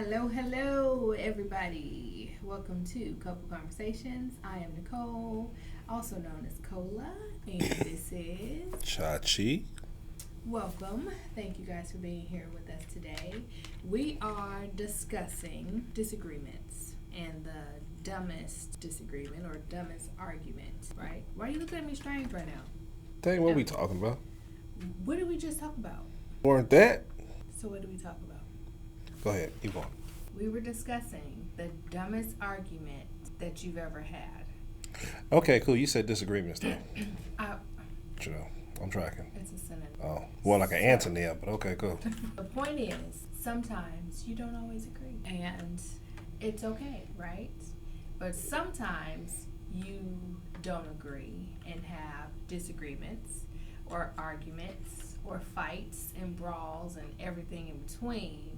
Hello, everybody. Welcome to Couple Conversations. I am Nicole, also known as Cola, and this is Chachi. Welcome. Thank you guys for being here with us today. We are discussing disagreements and the dumbest disagreement or dumbest argument, right? Why are you looking at me strange right now? Dang, what we talking about? What did we just talk about? Weren't that? So, what did we talk about? Go ahead, keep going. We were discussing the dumbest argument that you've ever had. Okay, cool. You said disagreements though. I, You know, I'm tracking. it's a synonym. Oh, well, like an antonym, but okay, cool. The point is, sometimes you don't always agree, and it's okay, right? But sometimes you don't agree and have disagreements or arguments or fights and brawls and everything in between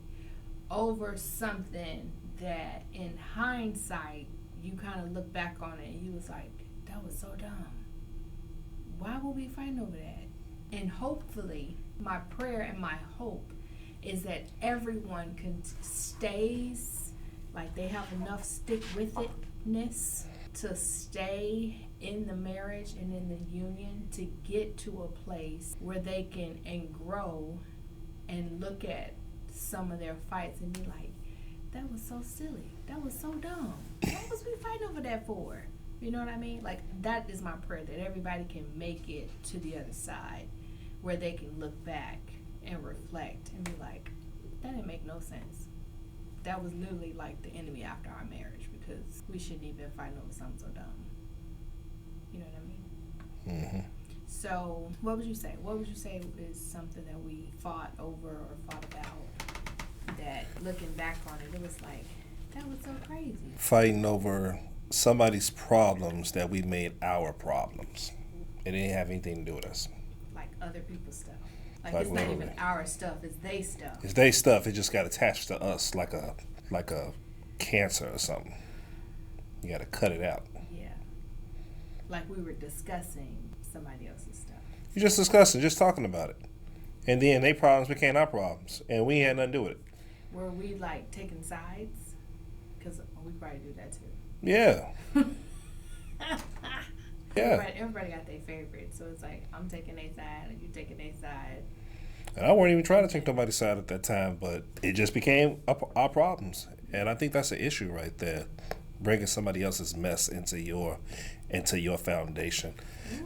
over something that in hindsight you kind of look back on it and you was like, that was so dumb. Why would we fight over that? And hopefully my prayer and my hope is that everyone stays, like they have enough stick with itness to stay in the marriage and in the union to get to a place where they can and grow and look at some of their fights and be like, that was so silly, that was so dumb, what was we fighting over that for? You know what I mean? Like, that is my prayer, that everybody can make it to the other side where they can look back and reflect and be like, that didn't make no sense, that was literally like the enemy after our marriage, because we shouldn't even fight over something so dumb. You know what I mean? Mm-hmm. So, what would you say? What would you say is something that we fought over or fought about that, looking back on it, it was like, that was so crazy? Fighting over somebody's problems that we made our problems. It didn't have anything to do with us. Like other people's stuff. Like Like it's not even literally. our stuff, it's they stuff. It's they stuff. It just got attached to us like a cancer or something. You got to cut it out. Yeah. Like we were discussing somebody else's stuff. You just discussing, just talking about it, and then their problems became our problems, and we had nothing to do with it. Were we like taking sides? Because we probably do that too. Yeah. Yeah. Everybody got their favorite, so it's like I'm taking their side and you taking their side. And I weren't even trying to take nobody's side at that time, but it just became our problems, and I think that's an issue right there, bringing somebody else's mess into your foundation,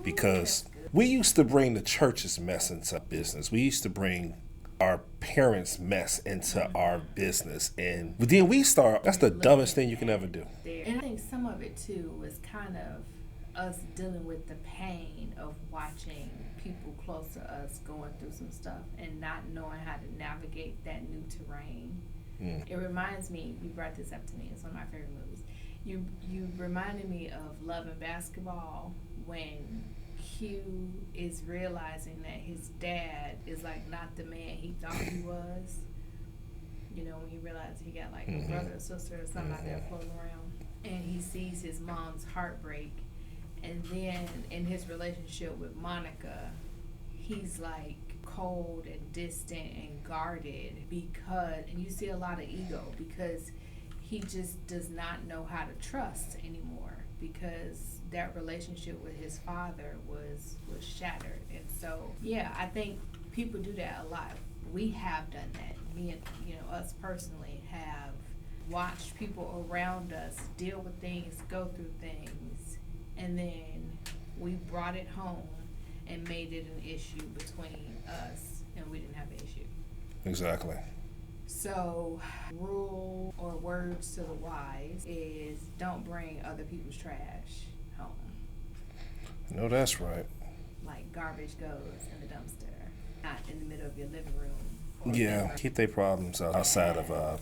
because we used to bring the church's mess into business. We used to bring our parents' mess into our business, and then we start. That's the dumbest thing you can ever do. And I think some of it too was kind of us dealing with the pain of watching people close to us going through some stuff and not knowing how to navigate that new terrain. It reminds me, you brought this up to me, it's one of my favorite movies. You reminded me of Love and Basketball, when Q is realizing that his dad is like not the man he thought he was. You know, when he realized he got like a brother or sister or something out there floating around, and he sees his mom's heartbreak, and then in his relationship with Monica, he's like cold and distant and guarded because, and you see a lot of ego because he just does not know how to trust anymore, because that relationship with his father was shattered. And so, yeah, I think people do that a lot. We have done that. Me and, us personally have watched people around us deal with things, go through things, and then we brought it home and made it an issue between us, and we didn't have an issue. Exactly. So, rule or words to the wise is don't bring other people's trash home. No, that's right. Like garbage goes in the dumpster, not in the middle of your living room. Yeah, keep their problems outside of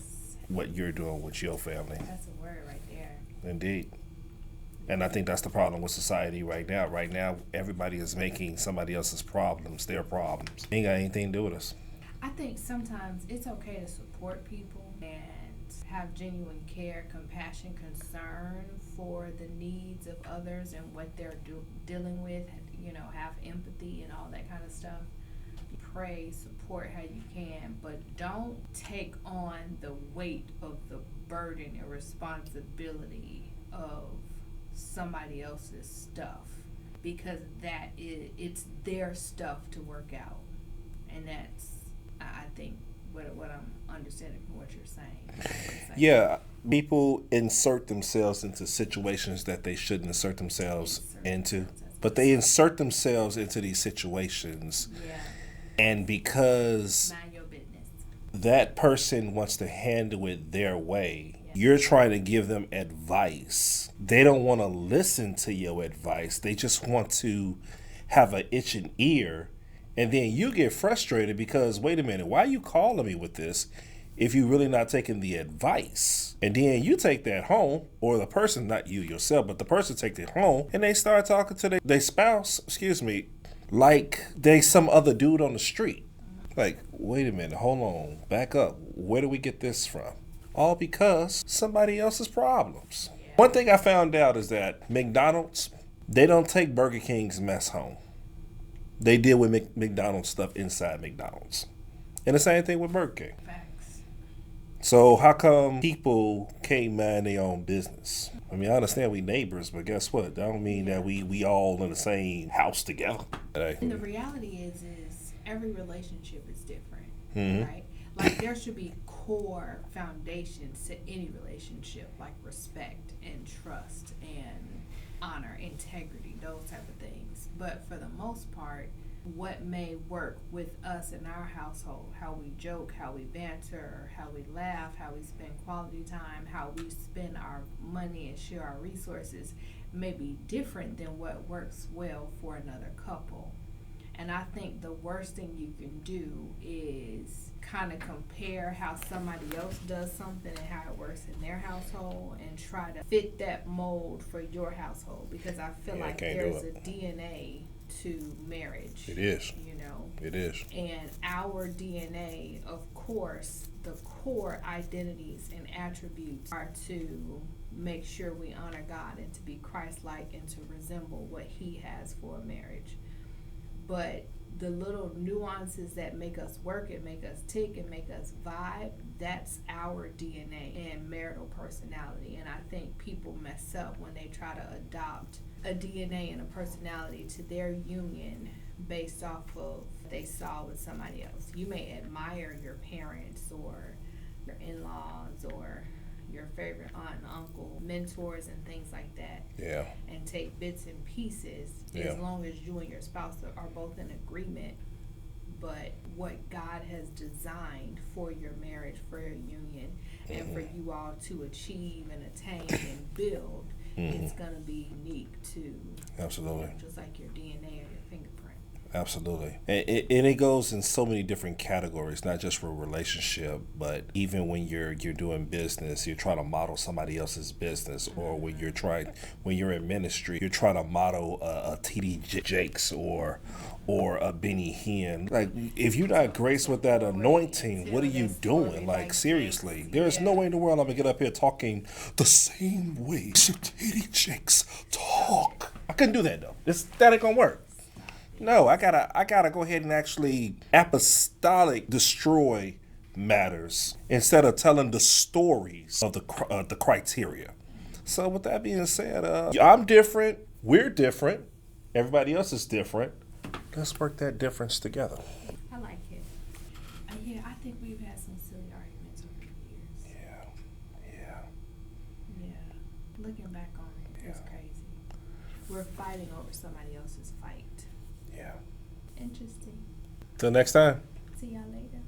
what you're doing with your family. That's a word right there. Indeed. And I think that's the problem with society right now. Right now, everybody is making somebody else's problems their problems. Ain't got anything to do with us. I think sometimes it's okay to support people and have genuine care, compassion, concern for the needs of others and what they're dealing with, have empathy and all that kind of stuff. pray, support how you can, but don't take on the weight of the burden and responsibility of somebody else's stuff, because it's their stuff to work out. And that's, I think, what I'm understanding from what you're saying. Yeah, people insert themselves into situations that they shouldn't insert themselves into, but they insert themselves into these situations, Yeah, and because mind your business. that person wants to handle it their way, Yeah. you're trying to give them advice. They don't want to listen to your advice. They just want to have an itching ear. And then you get frustrated because, wait a minute, why are you calling me with this if you really not taking the advice? And then you take that home, or the person, not you yourself, but the person takes it home, and they start talking to their spouse, like they some other dude on the street. Like, wait a minute, hold on, back up. Where do we get this from? All because somebody else's problems. One thing I found out is that McDonald's, they don't take Burger King's mess home. They deal with McDonald's stuff inside McDonald's. And the same thing with Burger King. Facts. So how come people can't mind their own business? I mean, I understand we neighbors, but guess what? That don't mean that we all in the same house together. And the reality is every relationship is different, Mhm. right? Like, there should be core foundations to any relationship, like respect and trust and honor, integrity, those type of things. But for the most part, what may work with us in our household, how we joke, how we banter, how we laugh, how we spend quality time, how we spend our money and share our resources, may be different than what works well for another couple. And I think the worst thing you can do is kind of compare how somebody else does something and how it works in their household and try to fit that mold for your household, because I feel Yeah, like can't do there's it. a DNA to marriage. It is. You know, It is. and our DNA, of course, the core identities and attributes are to make sure we honor God and to be Christ-like and to resemble what He has for a marriage. But the little nuances that make us work and make us tick and make us vibe, that's our DNA and marital personality. And I think people mess up when they try to adopt a DNA and a personality to their union based off of what they saw with somebody else. You may admire your parents or your in-laws or your favorite aunt and uncle, mentors and things like that, Yeah. and take bits and pieces, Yeah. as long as you and your spouse are both in agreement. But what God has designed for your marriage, for your union, and for you all to achieve and attain and build, Mhm. it's going to be unique to, Absolutely. just like your DNA or your fingerprint. Absolutely. And it goes in so many different categories, not just for a relationship, but even when you're doing business, you're trying to model somebody else's business, or when you're in ministry, you're trying to model a TD Jakes or a Benny Hinn. Like, if you're not graced with that anointing, what are you doing? Like, seriously, there's no way in the world I'm gonna get up here talking the same way TD Jakes talk. I couldn't do that though. That ain't gonna work. No, I gotta go ahead and actually apostolic destroy matters instead of telling the stories of the criteria. So with that being said, I'm different. We're different. Everybody else is different. Let's work that difference together. I like it. Yeah, I think we've had some silly arguments over the years. Yeah. Yeah. Looking back on it, it's Yeah. crazy. We're fighting over somebody else's fight. Yeah. Interesting. Till next time. See y'all later.